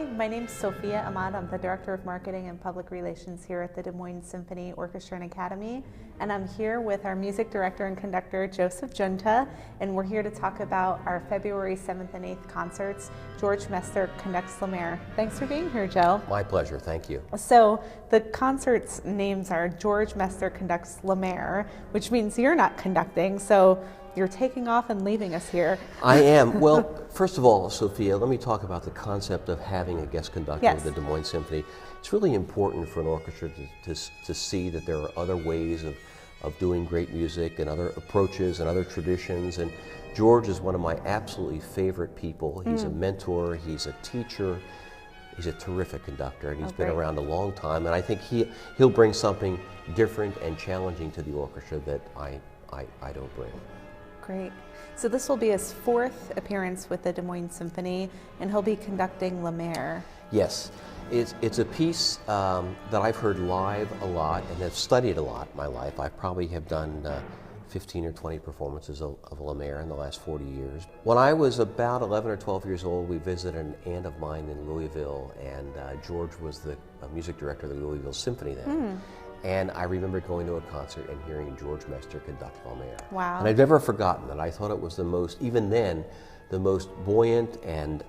Hi, my name's Sophia Ahmad. I'm the Director of Marketing and Public Relations here at the Des Moines Symphony Orchestra and Academy. And I'm here with our Music Director and Conductor, Joseph Giunta. And we're here to talk about our February 7th and 8th concerts. Jorge Mester conducts La Mer. Thanks for being here, Joe. My pleasure, thank you. So the concerts names are Jorge Mester conducts La Mer, which means you're not conducting. So you're taking off and leaving us here. I am. Well, first of all, Sophia, let me talk about the concept of having a guest conductor Yes. of the Des Moines Symphony. It's really important for an orchestra to see that there are other ways of doing great music and other approaches and other traditions. And George is one of my absolutely favorite people. He's a mentor, he's a teacher, he's a terrific conductor, and he's been around a long time. And I think he'll bring something different and challenging to the orchestra that I don't bring. Great. So this will be his fourth appearance with the Des Moines Symphony, and he'll be conducting La Mer. Yes. It's a piece that I've heard live a lot and have studied a lot in my life. I probably have done 15 or 20 performances of La Mer in the last 40 years. When I was about 11 or 12 years old, we visited an aunt of mine in Louisville, and George was the music director of the Louisville Symphony then. And I remember going to a concert and hearing Jorge Mester conduct La Mer. Wow. And I've never forgotten it. I thought it was the most, even then, the most buoyant and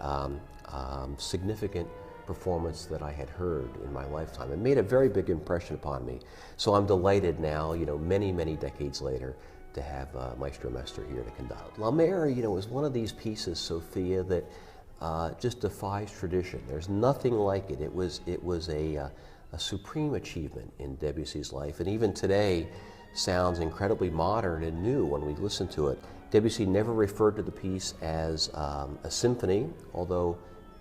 significant performance that I had heard in my lifetime. It made a very big impression upon me. So I'm delighted now, many, many decades later, to have Maestro Mester here to conduct. La Mer, is one of these pieces, Sophia, that just defies tradition. There's nothing like it. It was a supreme achievement in Debussy's life, and even today sounds incredibly modern and new when we listen to it. Debussy never referred to the piece as a symphony, although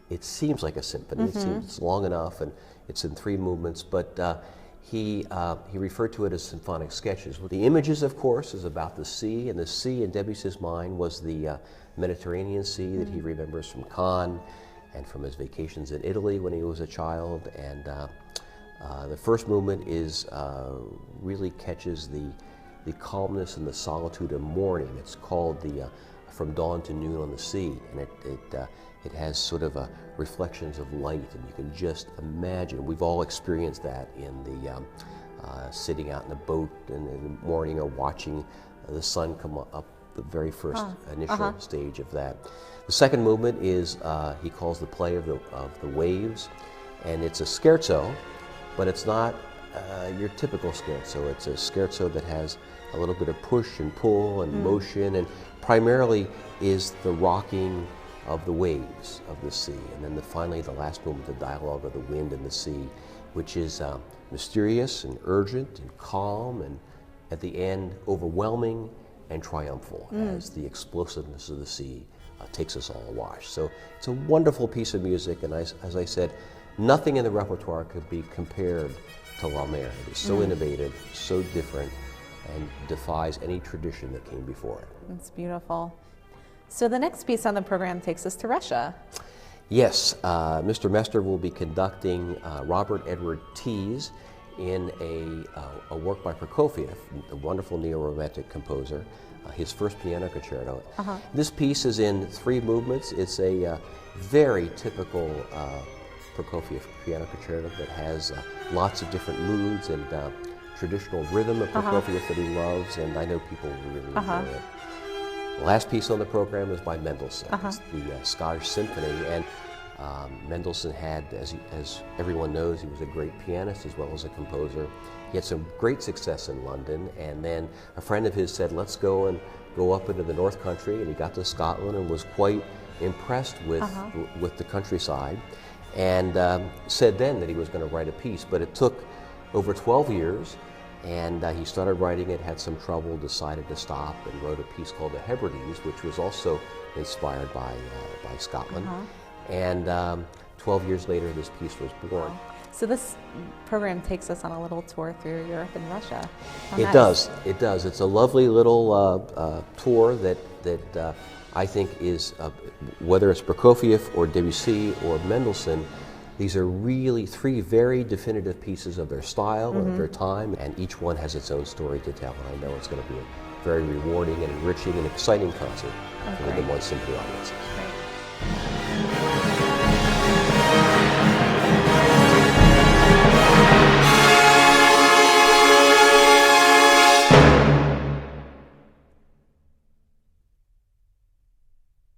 it seems like a symphony. It seems long enough, and it's in 3 movements, but he referred to it as symphonic sketches. Well, the images, of course, is about the sea, and the sea in Debussy's mind was the Mediterranean Sea that he remembers from Cannes and from his vacations in Italy when he was a child. And the first movement really catches the calmness and the solitude of morning. It's called the From Dawn to Noon on the Sea, and it has sort of reflections of light, and you can just imagine. We've all experienced that in the sitting out in a boat in the morning or watching the sun come up. The very first initial stage of that. The second movement is he calls the play of the waves, and it's a scherzo. But it's not your typical scherzo. It's a scherzo that has a little bit of push and pull and motion, and primarily is the rocking of the waves of the sea. And then finally, the last movement, the dialogue of the wind and the sea, which is mysterious and urgent and calm, and at the end, overwhelming and triumphal as the explosiveness of the sea takes us all awash. So it's a wonderful piece of music, and as I said, nothing in the repertoire could be compared to La Mer. It is so innovative, so different, and defies any tradition that came before it. It's beautiful. So the next piece on the program takes us to Russia. Yes, Mr. Mester will be conducting Robert Edward Tease in a work by Prokofiev, a wonderful neo-romantic composer, his first piano concerto. This piece is in 3 movements. It's a very typical Prokofiev piano concerto that has lots of different moods and traditional rhythm of Prokofiev that he loves, and I know people will really enjoy it. The last piece on the program is by Mendelssohn. It's the Scottish Symphony, and Mendelssohn had, as everyone knows, he was a great pianist as well as a composer. He had some great success in London, and then a friend of his said, let's go up into the North Country, and he got to Scotland and was quite impressed with the countryside, and said then that he was going to write a piece, but it took over 12 years, and he started writing it, had some trouble, decided to stop, and wrote a piece called The Hebrides, which was also inspired by Scotland. And 12 years later, this piece was born. Wow. So this program takes us on a little tour through Europe and Russia. It does. It's a lovely little tour that I think is, whether it's Prokofiev or Debussy or Mendelssohn, these are really 3 very definitive pieces of their style and of their time, and each one has its own story to tell, and I know it's going to be a very rewarding and enriching and exciting concert for the Des Moines Symphony audiences. Great.